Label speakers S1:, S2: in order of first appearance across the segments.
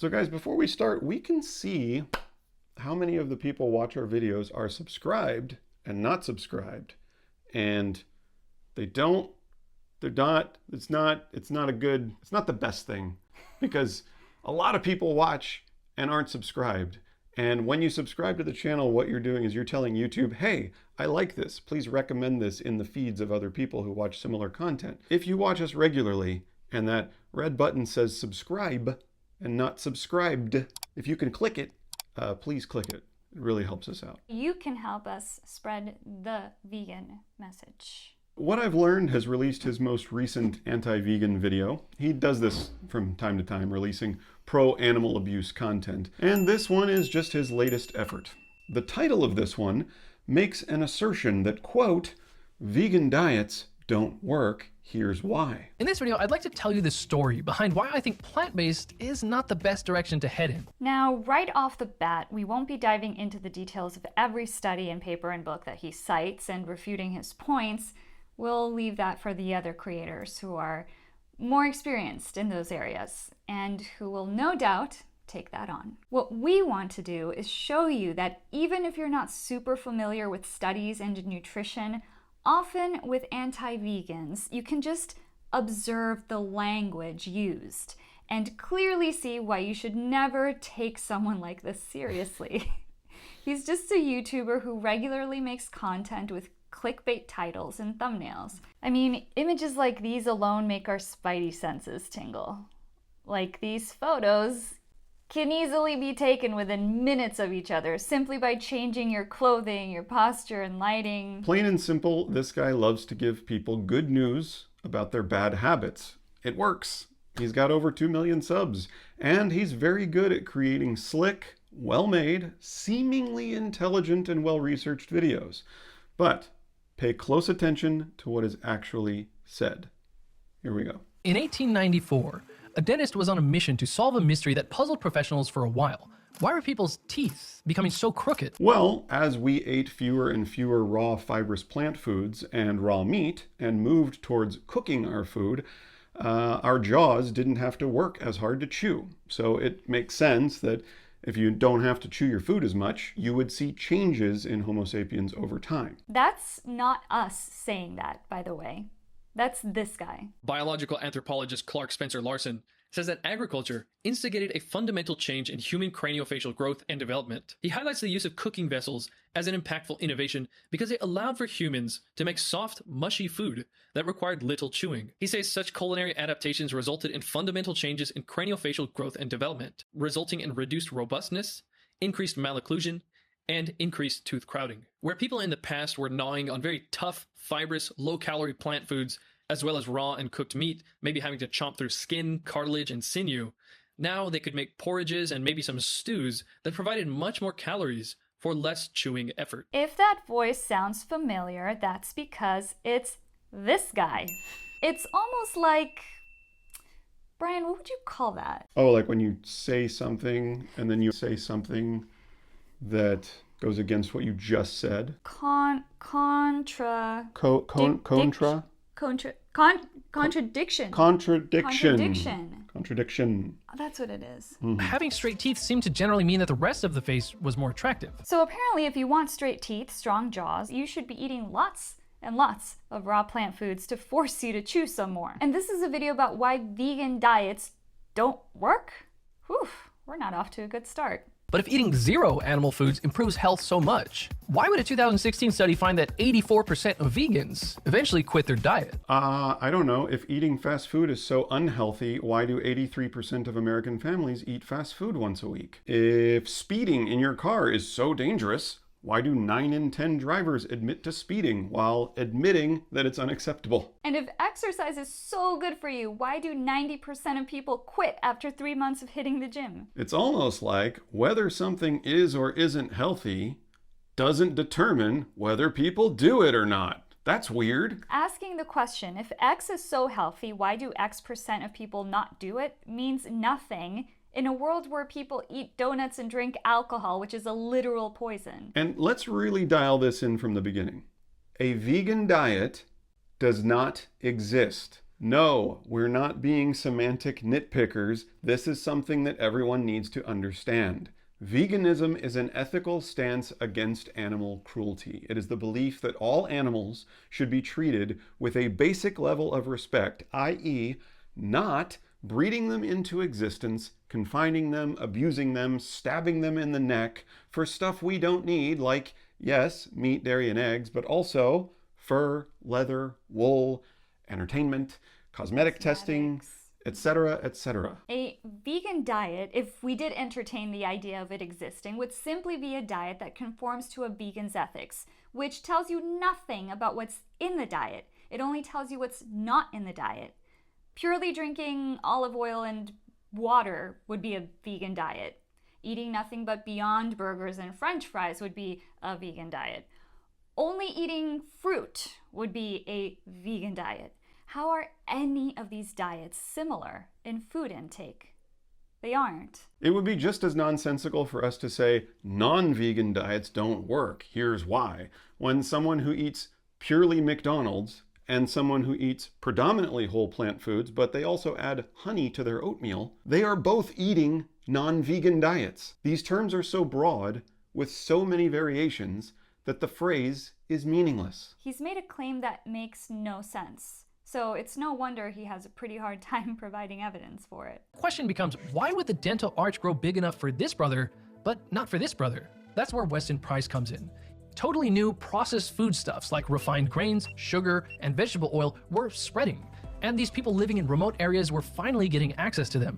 S1: So guys, before we start, we can see how many of the people watch our videos are subscribed and not subscribed. And it's not the best thing, because a lot of people watch and aren't subscribed. And when you subscribe to the channel, what you're doing is you're telling YouTube, hey, I like this. Please recommend this in the feeds of other people who watch similar content. If you watch us regularly and that red button says subscribe and not subscribed, if you can click it, please click it. It really helps us out.
S2: You can help us spread the vegan message.
S1: What I've Learned has released his most recent anti-vegan video. He does this from time to time, releasing pro-animal abuse content. And this one is just his latest effort. The title of this one makes an assertion that, quote, vegan diets don't work. Here's why.
S3: In this video, I'd like to tell you the story behind why I think plant-based is not the best direction to head in.
S2: Now, right off the bat, we won't be diving into the details of every study and paper and book that he cites and refuting his points. We'll leave that for the other creators who are more experienced in those areas and who will no doubt take that on. What we want to do is show you that even if you're not super familiar with studies and nutrition, often with anti-vegans, you can just observe the language used and clearly see why you should never take someone like this seriously. He's just a YouTuber who regularly makes content with clickbait titles and thumbnails. I mean, images like these alone make our spidey senses tingle. Like these photos can easily be taken within minutes of each other simply by changing your clothing, your posture, and lighting.
S1: Plain and simple, this guy loves to give people good news about their bad habits. It works. He's got over 2 million subs, and he's very good at creating slick, well-made, seemingly intelligent and well-researched videos. But pay close attention to what is actually said. Here we go.
S3: In 1894, a dentist was on a mission to solve a mystery that puzzled professionals for a while. Why were people's teeth becoming so crooked?
S1: Well, as we ate fewer and fewer raw fibrous plant foods and raw meat and moved towards cooking our food, our jaws didn't have to work as hard to chew. So it makes sense that if you don't have to chew your food as much, you would see changes in Homo sapiens over time.
S2: That's not us saying that, by the way. That's this guy.
S4: Biological anthropologist Clark Spencer Larson says that agriculture instigated a fundamental change in human craniofacial growth and development. He highlights the use of cooking vessels as an impactful innovation because it allowed for humans to make soft, mushy food that required little chewing. He says such culinary adaptations resulted in fundamental changes in craniofacial growth and development, resulting in reduced robustness, increased malocclusion, and increased tooth crowding. Where people in the past were gnawing on very tough, fibrous, low-calorie plant foods, as well as raw and cooked meat, maybe having to chomp through skin, cartilage, and sinew, now they could make porridges and maybe some stews that provided much more calories for less chewing effort.
S2: If that voice sounds familiar, that's because it's this guy. It's almost like, Brian, what would you call that?
S1: Oh, like when you say something and then you say something that goes against what you just said?
S2: Contradiction.
S1: Contradiction.
S2: That's what it is.
S3: Having straight teeth seemed to generally mean that the rest of the face was more attractive.
S2: So apparently if you want straight teeth, strong jaws, you should be eating lots and lots of raw plant foods to force you to chew some more. And this is a video about why vegan diets don't work? Whew, we're not off to a good start.
S3: But if eating zero animal foods improves health so much, why would a 2016 study find that 84% of vegans eventually quit their diet?
S1: I don't know. If eating fast food is so unhealthy, why do 83% of American families eat fast food once a week? If speeding in your car is so dangerous, why do 9 in 10 drivers admit to speeding while admitting that it's unacceptable?
S2: And if exercise is so good for you, why do 90% of people quit after 3 months of hitting the gym?
S1: It's almost like whether something is or isn't healthy doesn't determine whether people do it or not. That's weird.
S2: Asking the question, if X is so healthy, why do X% of people not do it, means nothing in a world where people eat donuts and drink alcohol, which is a literal poison.
S1: And let's really dial this in from the beginning. A vegan diet does not exist. No, we're not being semantic nitpickers. This is something that everyone needs to understand. Veganism is an ethical stance against animal cruelty. It is the belief that all animals should be treated with a basic level of respect, i.e., not breeding them into existence, confining them, abusing them, stabbing them in the neck for stuff we don't need, like, yes, meat, dairy, and eggs, but also fur, leather, wool, entertainment, cosmetic testing, etc., etc.
S2: A vegan diet, if we did entertain the idea of it existing, would simply be a diet that conforms to a vegan's ethics, which tells you nothing about what's in the diet. It only tells you what's not in the diet. Purely drinking olive oil and water would be a vegan diet. Eating nothing but Beyond Burgers and French fries would be a vegan diet. Only eating fruit would be a vegan diet. How are any of these diets similar in food intake? They aren't.
S1: It would be just as nonsensical for us to say non-vegan diets don't work. Here's why. When someone who eats purely McDonald's and someone who eats predominantly whole plant foods, but they also add honey to their oatmeal, they are both eating non-vegan diets. These terms are so broad, with so many variations, that the phrase is meaningless.
S2: He's made a claim that makes no sense. So it's no wonder he has a pretty hard time providing evidence for it.
S3: The question becomes, why would the dental arch grow big enough for this brother, but not for this brother? That's where Weston Price comes in. Totally new processed foodstuffs like refined grains, sugar, and vegetable oil were spreading, and these people living in remote areas were finally getting access to them.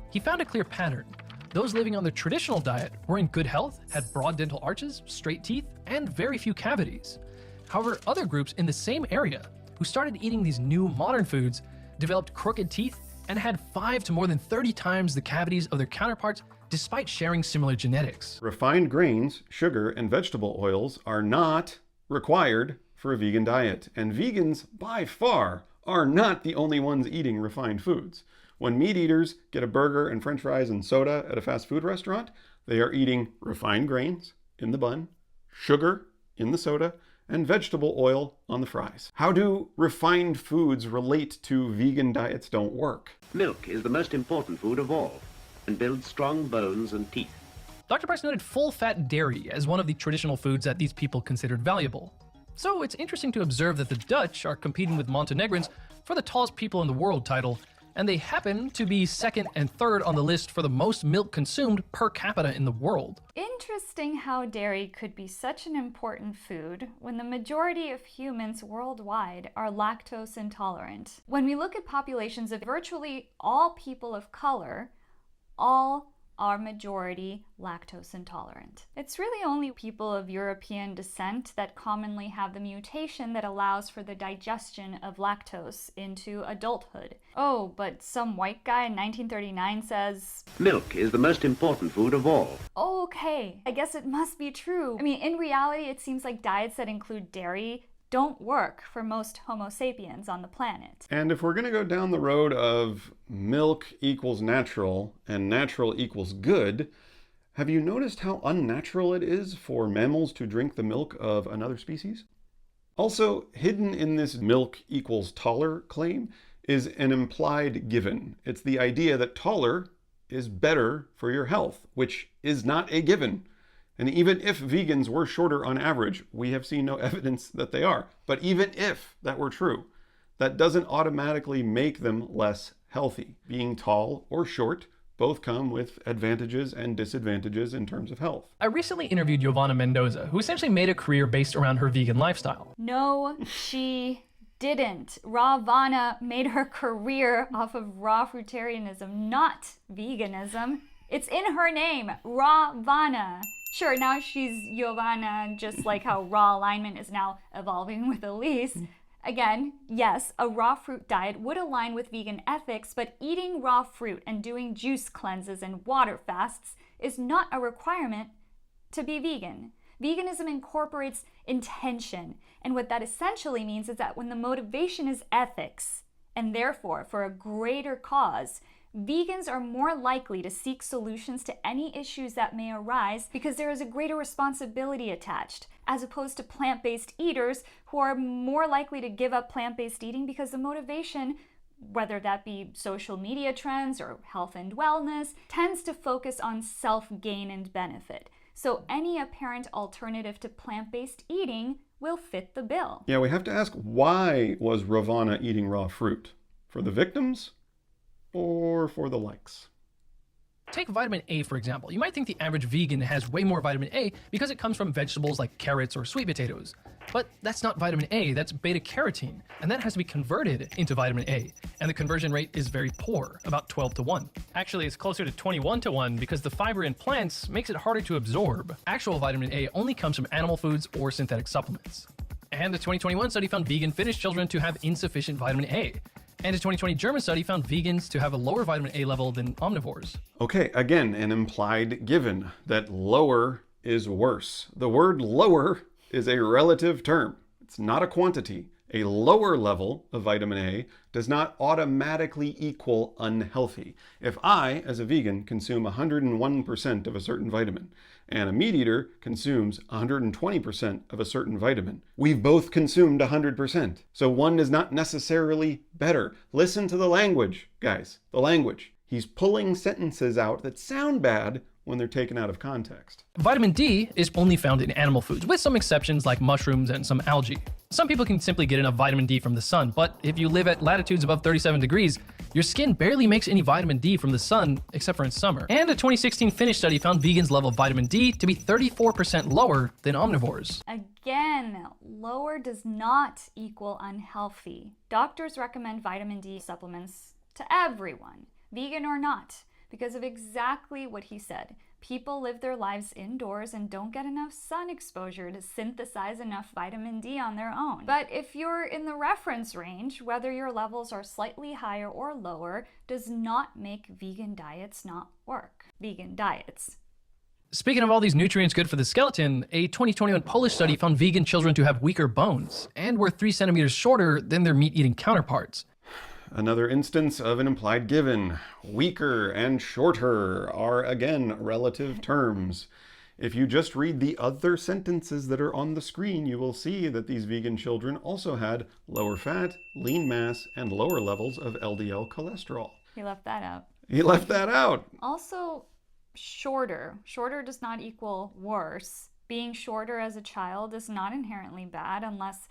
S3: He found a clear pattern. Those living on the traditional diet were in good health, had broad dental arches, straight teeth, and very few cavities. However, other groups in the same area who started eating these new modern foods developed crooked teeth and had 5 to more than 30 times the cavities of their counterparts despite sharing similar genetics.
S1: Refined grains, sugar, and vegetable oils are not required for a vegan diet, and vegans, by far, are not the only ones eating refined foods. When meat eaters get a burger and french fries and soda at a fast food restaurant, they are eating refined grains in the bun, sugar in the soda, and vegetable oil on the fries. How do refined foods relate to vegan diets don't work?
S5: Milk is the most important food of all and builds strong bones and teeth.
S3: Dr. Price noted full-fat dairy as one of the traditional foods that these people considered valuable. So it's interesting to observe that the Dutch are competing with Montenegrins for the tallest people in the world title, and they happen to be second and third on the list for the most milk consumed per capita in the world.
S2: Interesting how dairy could be such an important food when the majority of humans worldwide are lactose intolerant. When we look at populations of virtually all people of color, all are majority lactose intolerant. It's really only people of European descent that commonly have the mutation that allows for the digestion of lactose into adulthood. Oh, but some white guy in 1939 says,
S5: Milk is the most important food of all.
S2: Okay, I guess it must be true. I mean, in reality, it seems like diets that include dairy don't work for most Homo sapiens on the planet.
S1: And if we're going to go down the road of milk equals natural and natural equals good, have you noticed how unnatural it is for mammals to drink the milk of another species? Also, hidden in this milk equals taller claim is an implied given. It's the idea that taller is better for your health, which is not a given. And even if vegans were shorter on average, we have seen no evidence that they are. But even if that were true, that doesn't automatically make them less healthy. Being tall or short both come with advantages and disadvantages in terms of health.
S3: I recently interviewed Giovanna Mendoza, who essentially made a career based around her vegan lifestyle.
S2: No, she didn't. Ravana made her career off of raw fruitarianism, not veganism. It's in her name, Ravana. Sure, now she's Giovanna, just like how raw alignment is now evolving with Elise. Again, yes, a raw fruit diet would align with vegan ethics, but eating raw fruit and doing juice cleanses and water fasts is not a requirement to be vegan. Veganism incorporates intention, and what that essentially means is that when the motivation is ethics, and therefore for a greater cause, vegans are more likely to seek solutions to any issues that may arise because there is a greater responsibility attached, as opposed to plant-based eaters who are more likely to give up plant-based eating because the motivation whether that be social media trends or health and wellness, tends to focus on self-gain and benefit. So any apparent alternative to plant-based eating will fit the bill.
S1: Yeah, we have to ask, why was Ravana eating raw fruit? For the victims or for the likes?
S3: Take vitamin A, for example. You might think the average vegan has way more vitamin A because it comes from vegetables like carrots or sweet potatoes. But that's not vitamin A, that's beta-carotene, and that has to be converted into vitamin A. And the conversion rate is very poor, about 12 to 1. Actually, it's closer to 21 to 1 because the fiber in plants makes it harder to absorb. Actual vitamin A only comes from animal foods or synthetic supplements. And the 2021 study found vegan Finnish children to have insufficient vitamin A. And a 2020 German study found vegans to have a lower vitamin A level than omnivores.
S1: Okay, again, an implied given that lower is worse. The word lower is a relative term. It's not a quantity. A lower level of vitamin A does not automatically equal unhealthy. If I, as a vegan, consume 101% of a certain vitamin, and a meat eater consumes 120% of a certain vitamin, we've both consumed 100%. So one is not necessarily better. Listen to the language, guys. The language. He's pulling sentences out that sound bad when they're taken out of context.
S3: Vitamin D is only found in animal foods, with some exceptions like mushrooms and some algae. Some people can simply get enough vitamin D from the sun, but if you live at latitudes above 37 degrees, your skin barely makes any vitamin D from the sun, except for in summer. And a 2016 Finnish study found vegans' level of vitamin D to be 34% lower than omnivores.
S2: Again, lower does not equal unhealthy. Doctors recommend vitamin D supplements to everyone, vegan or not, because of exactly what he said. People live their lives indoors and don't get enough sun exposure to synthesize enough vitamin D on their own. But if you're in the reference range, whether your levels are slightly higher or lower does not make vegan diets not work. Vegan diets.
S3: Speaking of all these nutrients good for the skeleton, a 2021 Polish study found vegan children to have weaker bones and were 3 centimeters shorter than their meat-eating counterparts.
S1: Another instance of an implied given. Weaker and shorter are, again, relative terms. If you just read the other sentences that are on the screen, you will see that these vegan children also had lower fat, lean mass, and lower levels of LDL cholesterol.
S2: He left that out.
S1: He left that out.
S2: Also, shorter. Shorter does not equal worse. Being shorter as a child is not inherently bad unless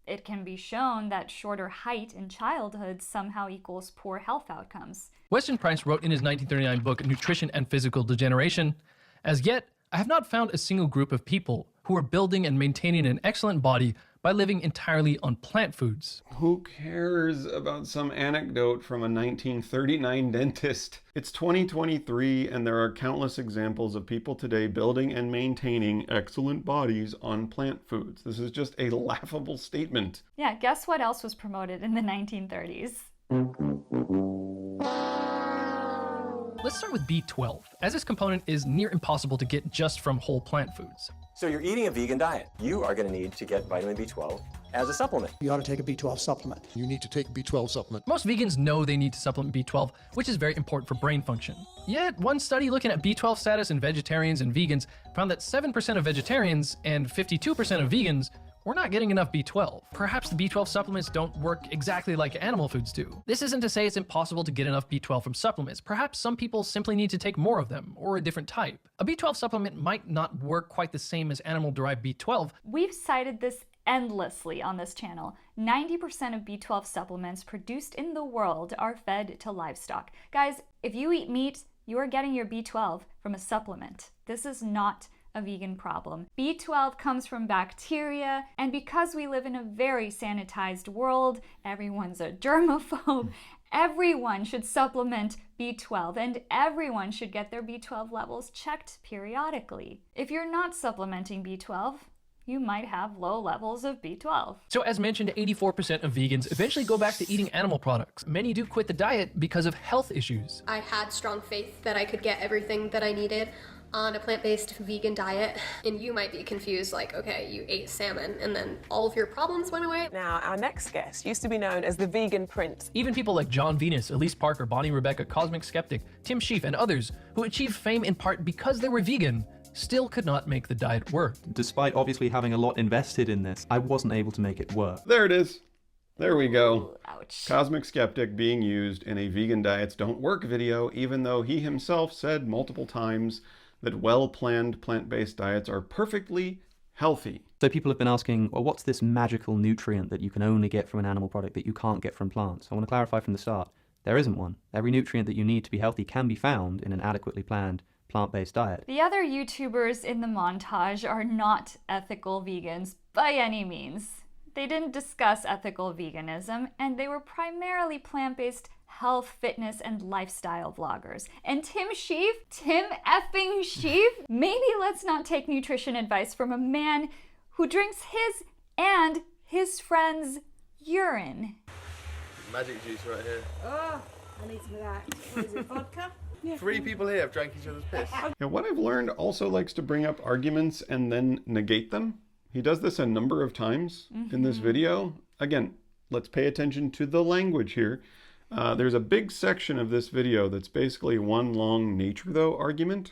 S2: it can be shown that shorter height in childhood somehow equals poor health outcomes.
S3: Weston Price wrote in his 1939 book, Nutrition and Physical Degeneration, "As yet, I have not found a single group of people who are building and maintaining an excellent body by living entirely on plant foods."
S1: Who cares about some anecdote from a 1939 dentist? It's 2023, and there are countless examples of people today building and maintaining excellent bodies on plant foods. This is just a laughable statement.
S2: Yeah, guess what else was promoted in the 1930s?
S3: Let's start with B12, as this component is near impossible to get just from whole plant foods.
S6: So you're eating a vegan diet. You are going to need to get vitamin B12 as a supplement.
S7: You ought to take a B12 supplement.
S8: You need to take a B12 supplement.
S3: Most vegans know they need to supplement B12, which is very important for brain function. Yet, one study looking at B12 status in vegetarians and vegans found that 7% of vegetarians and 52% of vegans were not getting enough B12. Perhaps the B12 supplements don't work exactly like animal foods do. This isn't to say it's impossible to get enough B12 from supplements. Perhaps some people simply need to take more of them, or a different type. A B12 supplement might not work quite the same as animal-derived B12.
S2: We've cited this endlessly on this channel. 90% of B12 supplements produced in the world are fed to livestock. Guys, if you eat meat, you are getting your B12 from a supplement. This is not a vegan problem. B12 comes from bacteria, and because we live in a very sanitized world, everyone's a germaphobe, everyone should supplement B12, and everyone should get their B12 levels checked periodically. If you're not supplementing B12, you might have low levels of B12.
S3: So as mentioned, 84% of vegans eventually go back to eating animal products. Many do quit the diet because of health issues.
S9: I had strong faith that I could get everything that I needed on a plant-based vegan diet, and you might be confused, like, okay, you ate salmon and then all of your problems went away.
S10: Now, our next guest used to be known as the Vegan Prince.
S3: Even people like John Venus, Elise Parker, Bonnie Rebecca, Cosmic Skeptic, Tim Sheaf, and others who achieved fame in part because they were vegan still could not make the diet work.
S11: Despite obviously having a lot invested in this, I wasn't able to make it work.
S1: There it is. There we go.
S2: Ooh, ouch.
S1: Cosmic skeptic being used in a vegan diets don't work video, even though he himself said multiple times that well-planned plant-based diets are perfectly healthy.
S7: So people have been asking, well, what's this magical nutrient that you can only get from an animal product that you can't get from plants? I want to clarify from the start, there isn't one. Every nutrient that you need to be healthy can be found in an adequately planned plant-based diet.
S2: The other YouTubers in the montage are not ethical vegans by any means. They didn't discuss ethical veganism, and they were primarily plant-based health, fitness, and lifestyle vloggers. And Tim effing Sheaf, maybe let's not take nutrition advice from a man who drinks his and his friend's urine.
S11: Magic juice right here.
S12: Oh, I need some of that. What is it, vodka? Yeah.
S11: 3 people here have drank each other's piss.
S1: Now, what I've learned also likes to bring up arguments and then negate them. He does this a number of times in this video. Again, let's pay attention to the language here. There's a big section of this video that's basically one long nature though argument.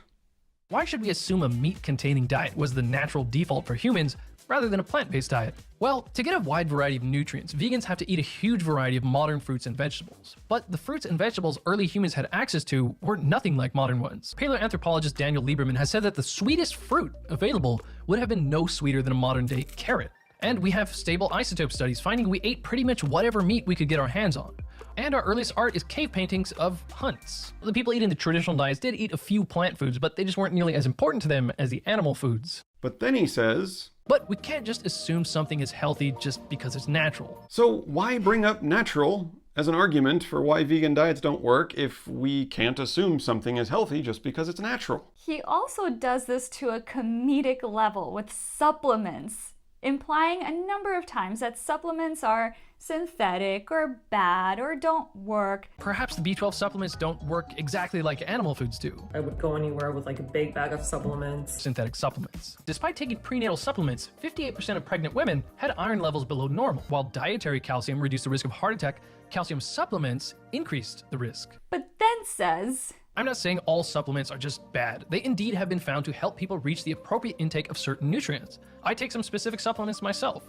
S3: Why should we assume a meat-containing diet was the natural default for humans rather than a plant-based diet? Well, to get a wide variety of nutrients, vegans have to eat a huge variety of modern fruits and vegetables. But the fruits and vegetables early humans had access to were nothing like modern ones. Paleoanthropologist Daniel Lieberman has said that the sweetest fruit available would have been no sweeter than a modern-day carrot. And we have stable isotope studies finding we ate pretty much whatever meat we could get our hands on. And our earliest art is cave paintings of hunts. The people eating the traditional diets did eat a few plant foods, but they just weren't nearly as important to them as the animal foods.
S1: But then he says,
S3: but we can't just assume something is healthy just because it's natural.
S1: So why bring up natural as an argument for why vegan diets don't work if we can't assume something is healthy just because it's natural?
S2: He also does this to a comedic level with supplements, implying a number of times that supplements are synthetic or bad or don't work.
S3: Perhaps the B12 supplements don't work exactly like animal foods do.
S10: I would go anywhere with like a big bag of supplements.
S3: Synthetic supplements. Despite taking prenatal supplements, 58% of pregnant women had iron levels below normal. While dietary calcium reduced the risk of heart attack, calcium supplements increased the risk.
S2: But then says,
S3: I'm not saying all supplements are just bad. They indeed have been found to help people reach the appropriate intake of certain nutrients. I take some specific supplements myself.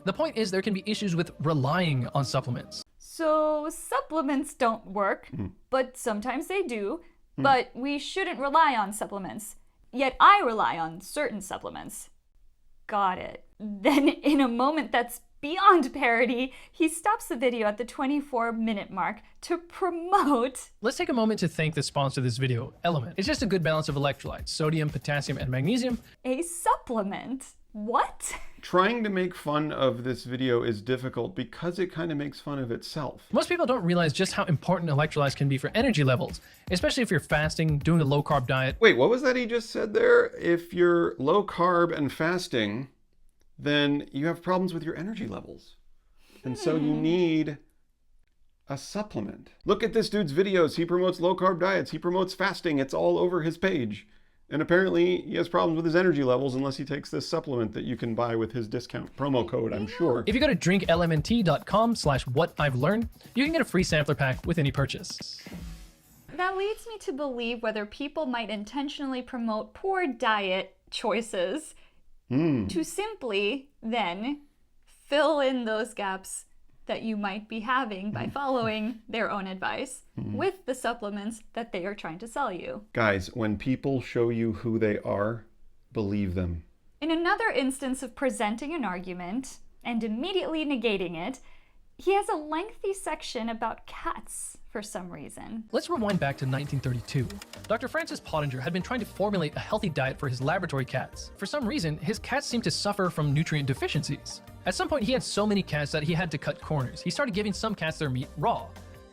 S3: The point is there can be issues with relying on supplements.
S2: So supplements don't work, but sometimes they do, but we shouldn't rely on supplements. Yet I rely on certain supplements. Got it. Then in a moment that's beyond parody, he stops the video at the 24-minute mark to promote.
S3: Let's take a moment to thank the sponsor of this video, Element. It's just a good balance of electrolytes, sodium, potassium, and magnesium.
S2: A supplement? What?
S1: Trying to make fun of this video is difficult because it kind of makes fun of itself.
S3: Most people don't realize just how important electrolytes can be for energy levels, especially if you're fasting, doing a low-carb diet.
S1: Wait, what was that he just said there? If you're low-carb and fasting, then you have problems with your energy levels. And so you need a supplement. Look at this dude's videos. He promotes low-carb diets. He promotes fasting. It's all over his page. And apparently he has problems with his energy levels unless he takes this supplement that you can buy with his discount promo code, I'm sure.
S3: If you go to drinklmnt.com/whatI'veLearned, you can get a free sampler pack with any purchase.
S2: That leads me to believe whether people might intentionally promote poor diet choices to simply then fill in those gaps that you might be having by following their own advice with the supplements that they are trying to sell you.
S1: Guys, when people show you who they are, believe them.
S2: In another instance of presenting an argument and immediately negating it, he has a lengthy section about cats for some reason.
S3: Let's rewind back to 1932. Dr. Francis Pottinger had been trying to formulate a healthy diet for his laboratory cats. For some reason, his cats seemed to suffer from nutrient deficiencies. At some point, he had so many cats that he had to cut corners. He started giving some cats their meat raw.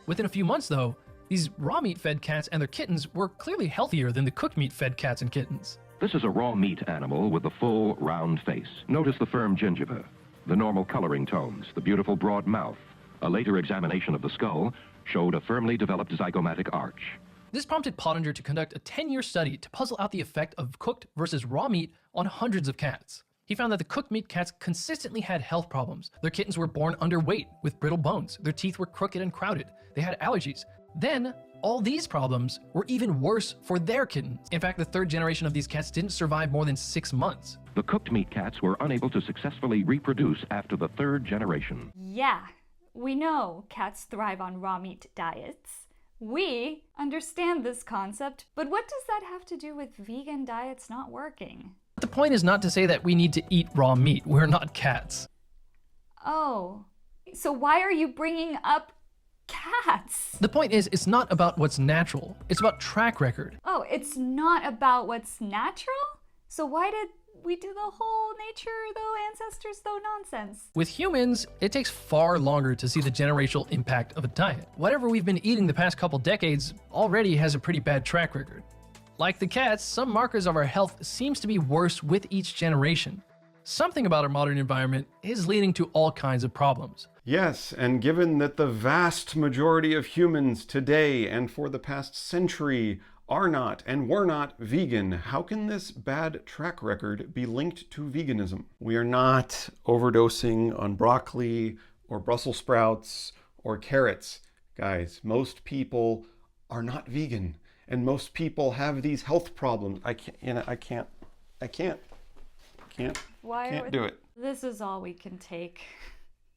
S3: Within a few months, though, these raw meat-fed cats and their kittens were clearly healthier than the cooked meat-fed cats and kittens.
S13: This is a raw meat animal with a full, round face. Notice the firm gingiva, the normal coloring tones, the beautiful broad mouth. A later examination of the skull showed a firmly developed zygomatic arch.
S3: This prompted Pottinger to conduct a 10-year study to puzzle out the effect of cooked versus raw meat on hundreds of cats. He found that the cooked meat cats consistently had health problems. Their kittens were born underweight with brittle bones. Their teeth were crooked and crowded. They had allergies. Then, all these problems were even worse for their kittens. In fact, the third generation of these cats didn't survive more than 6 months.
S13: The cooked meat cats were unable to successfully reproduce after the third generation.
S2: Yeah, We know cats thrive on raw meat diets. We understand this concept, but what does that have to do with vegan diets not working?
S3: The point is not to say that we need to eat raw meat. We're not cats.
S2: Oh, so why are you bringing up cats?
S3: The point is, it's not about what's natural. It's about track record.
S2: Oh, it's not about what's natural? So why did we do the whole nature though, ancestors though nonsense?
S3: With humans, it takes far longer to see the generational impact of a diet. Whatever we've been eating the past couple decades already has a pretty bad track record. Like the cats, some markers of our health seems to be worse with each generation. Something about our modern environment is leading to all kinds of problems.
S1: Yes, and given that the vast majority of humans today and for the past century are not and were not vegan, how can this bad track record be linked to veganism? We are not overdosing on broccoli or Brussels sprouts or carrots. Guys, most people are not vegan, and most people have these health problems. I can't do it.
S2: This is all we can take.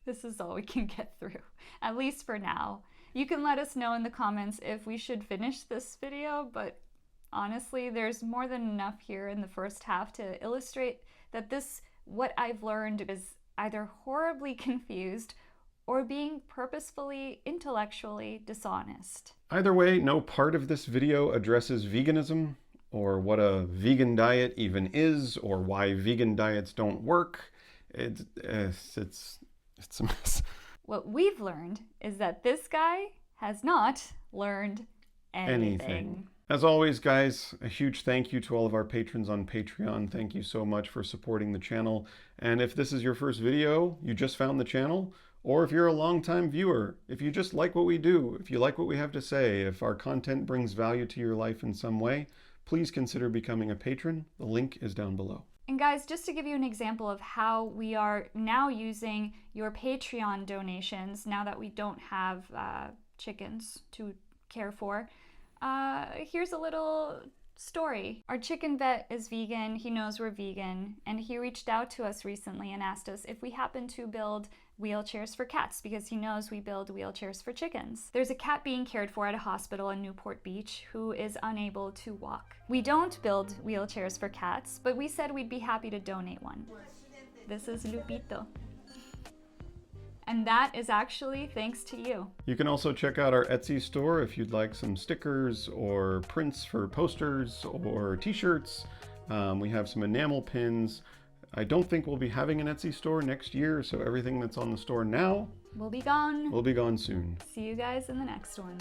S2: This is all we can get through, at least for now. You can let us know in the comments if we should finish this video, but honestly, there's more than enough here in the first half to illustrate that what I've learned is either horribly confused or being purposefully, intellectually dishonest.
S1: Either way, no part of this video addresses veganism, or what a vegan diet even is, or why vegan diets don't work. It's a mess.
S2: What we've learned is that this guy has not learned anything.
S1: As always, guys, a huge thank you to all of our patrons on Patreon. Thank you so much for supporting the channel. And if this is your first video, you just found the channel, or if you're a longtime viewer, if you just like what we do, if you like what we have to say, if our content brings value to your life in some way, please consider becoming a patron. The link is down below.
S2: And guys, just to give you an example of how we are now using your Patreon donations, now that we don't have chickens to care for, here's a little story. Our chicken vet is vegan, he knows we're vegan, and he reached out to us recently and asked us if we happen to build wheelchairs for cats, because he knows we build wheelchairs for chickens. There's a cat being cared for at a hospital in Newport Beach who is unable to walk. We don't build wheelchairs for cats, but we said we'd be happy to donate one. This is Lupito. And that is actually thanks to you.
S1: You can also check out our Etsy store if you'd like some stickers or prints for posters or t-shirts. We have some enamel pins. I don't think we'll be having an Etsy store next year, so everything that's on the store now
S2: will be gone.
S1: Will be gone soon.
S2: See you guys in the next one.